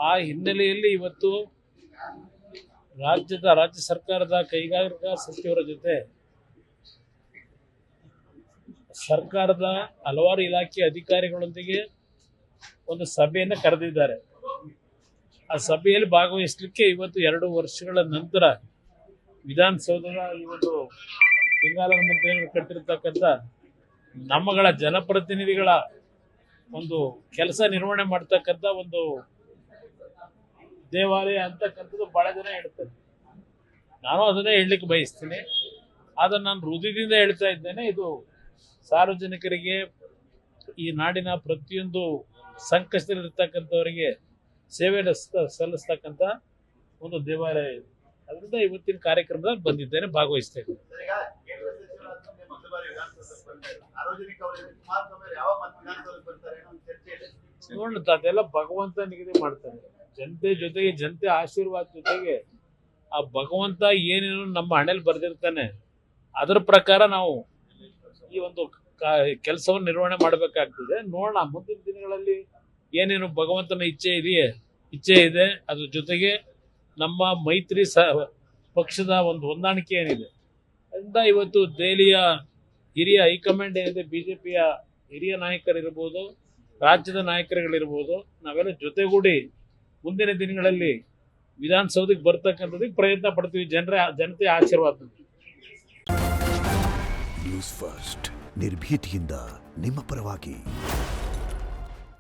ಆ ಹಿನ್ನೆಲೆಯಲ್ಲಿ ಇವತ್ತು ರಾಜ್ಯ ಸರ್ಕಾರದ ಕೈಗಾರಿಕಾ ಸಚಿವರ ಜೊತೆ ಸರ್ಕಾರದ ಹಲವಾರು ಇಲಾಖೆ ಅಧಿಕಾರಿಗಳೊಂದಿಗೆ ಒಂದು ಸಭೆಯನ್ನು ಕರೆದಿದ್ದಾರೆ. ಆ ಸಭೆಯಲ್ಲಿ ಭಾಗವಹಿಸಲಿಕ್ಕೆ ಇವತ್ತು 2 ವರ್ಷಗಳ ನಂತರ ವಿಧಾನಸೌಧದ ಈ ಒಂದು ಲಿಂಗಾಲ ಮಂದಿರದಲ್ಲಿ ಕಟ್ಟಿರ್ತಕ್ಕಂಥ ನಮ್ಮಗಳ ಜನಪ್ರತಿನಿಧಿಗಳ ಒಂದು ಕೆಲಸ ನಿರ್ವಹಣೆ ಮಾಡ್ತಕ್ಕಂಥ ಒಂದು ದೇವಾಲಯ ಅಂತಕ್ಕಂಥದ್ದು ಬಹಳ ಜನ ಹೇಳ್ತಾರೆ. ನಾನು ಅದನ್ನೇ ಹೇಳಲಿಕ್ಕೆ ಬಯಸ್ತೀನಿ. ಆದರೆ ನಾನು ಹೃದಯದಿಂದ ಹೇಳ್ತಾ ಇದ್ದೇನೆ, ಇದು ಸಾರ್ವಜನಿಕರಿಗೆ, ಈ ನಾಡಿನ ಪ್ರತಿಯೊಂದು ಸಂಕಷ್ಟದಲ್ಲಿರ್ತಕ್ಕಂಥವರಿಗೆ ಸೇವೆ ಸಲ್ಲಿಸ್ತಕ್ಕಂಥ ಒಂದು ದೇವಾಲಯ ಇದೆ. ಅದರಿಂದ ಇವತ್ತಿನ ಕಾರ್ಯಕ್ರಮದಲ್ಲಿ ಬಂದಿದ್ದೇನೆ, ಭಾಗವಹಿಸ್ತಾ ಇದ್ದೇನೆ. ನೋಡೋಣ, ಅದೆಲ್ಲ ಭಗವಂತ ನಿಗದಿ ಮಾಡ್ತಾನೆ. ಜನತೆ ಜೊತೆಗೆ, ಜನತೆ ಆಶೀರ್ವಾದ ಜೊತೆಗೆ ಆ ಭಗವಂತ ಏನೇನು ನಮ್ಮ ಹಣೆಯಲ್ಲಿ ಬರೆದಿರ್ತಾನೆ ಅದರ ಪ್ರಕಾರ ನಾವು ಈ ಒಂದು ಕೆಲಸವನ್ನು ನಿರ್ವಹಣೆ ಮಾಡಬೇಕಾಗ್ತದೆ. ನೋಡೋಣ, ಮುಂದಿನ ದಿನಗಳಲ್ಲಿ ಏನೇನು ಭಗವಂತನ ಇಚ್ಛೆ ಇದೆ, ಅದ್ರ ಜೊತೆಗೆ ನಮ್ಮ ಮೈತ್ರಿ ಪಕ್ಷದ ಒಂದು ಹೊಂದಾಣಿಕೆ ಏನಿದೆ ಅದರಿಂದ ಇವತ್ತು ದೆಹಲಿಯ ಹಿರಿಯ ಹೈಕಮಾಂಡ್ ಏನಿದೆ, ಬಿಜೆಪಿಯ ಹಿರಿಯ ನಾಯಕರಿರ್ಬೋದು, ರಾಜ್ಯದ ನಾಯಕರುಗಳಿರ್ಬೋದು, ನಾವೆಲ್ಲ ಜೊತೆಗೂಡಿ ಮುಂದಿನ ದಿನಗಳಲ್ಲಿ ವಿಧಾನಸೌಧಕ್ಕೆ ಬರ್ತಕ್ಕಂಥದಕ್ಕೆ ಪ್ರಯತ್ನ ಪಡ್ತೀವಿ. ಜನತೆ ಆಶೀರ್ವಾದ. ನ್ಯೂಸ್ ಫಸ್ಟ್, ನಿರ್ಭೀತಿಯಿಂದ ನಿಮ್ಮ ಪರವಾಗಿ.